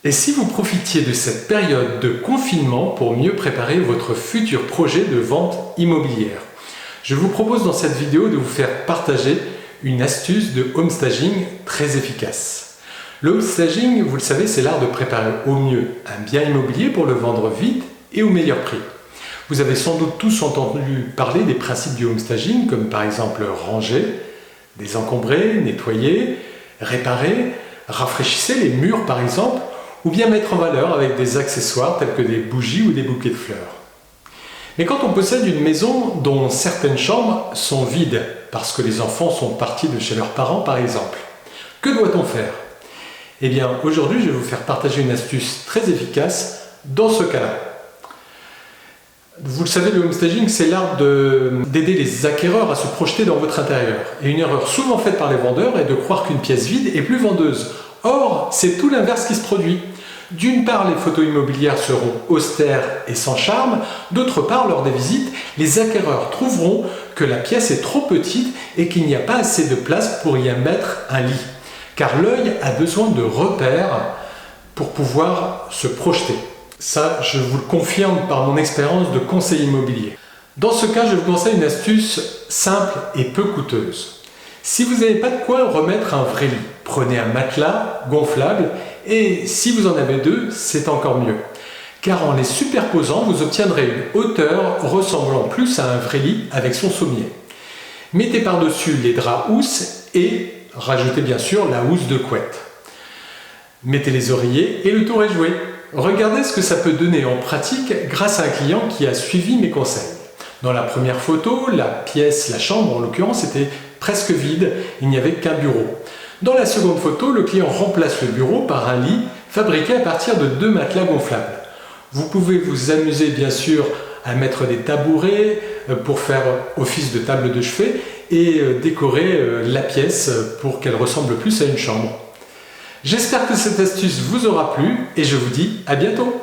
Et si vous profitiez de cette période de confinement pour mieux préparer votre futur projet de vente immobilière? Je vous propose dans cette vidéo de vous faire partager une astuce de homestaging très efficace. Le homestaging, vous le savez, c'est l'art de préparer au mieux un bien immobilier pour le vendre vite et au meilleur prix. Vous avez sans doute tous entendu parler des principes du homestaging, comme par exemple ranger, désencombrer, nettoyer, réparer, rafraîchissez les murs par exemple, ou bien mettre en valeur avec des accessoires tels que des bougies ou des bouquets de fleurs. Mais quand on possède une maison dont certaines chambres sont vides, parce que les enfants sont partis de chez leurs parents par exemple, que doit-on faire? Eh bien, aujourd'hui, je vais vous faire partager une astuce très efficace dans ce cas-là. Vous le savez, le homestaging, c'est l'art d'aider les acquéreurs à se projeter dans votre intérieur. Et une erreur souvent faite par les vendeurs est de croire qu'une pièce vide est plus vendeuse. Or, c'est tout l'inverse qui se produit. D'une part, les photos immobilières seront austères et sans charme. D'autre part, lors des visites, les acquéreurs trouveront que la pièce est trop petite et qu'il n'y a pas assez de place pour y mettre un lit. Car l'œil a besoin de repères pour pouvoir se projeter. Ça, je vous le confirme par mon expérience de conseiller immobilier. Dans ce cas, je vous conseille une astuce simple et peu coûteuse. Si vous n'avez pas de quoi remettre un vrai lit, prenez un matelas gonflable et si vous en avez deux, c'est encore mieux. Car en les superposant, vous obtiendrez une hauteur ressemblant plus à un vrai lit avec son sommier. Mettez par-dessus les draps housses et rajoutez bien sûr la housse de couette. Mettez les oreillers et le tour est joué. Regardez ce que ça peut donner en pratique grâce à un client qui a suivi mes conseils. Dans la première photo, la chambre en l'occurrence, était presque vide, il n'y avait qu'un bureau. Dans la seconde photo, le client remplace le bureau par un lit fabriqué à partir de 2 matelas gonflables. Vous pouvez vous amuser bien sûr à mettre des tabourets pour faire office de table de chevet et décorer la pièce pour qu'elle ressemble plus à une chambre. J'espère que cette astuce vous aura plu et je vous dis à bientôt.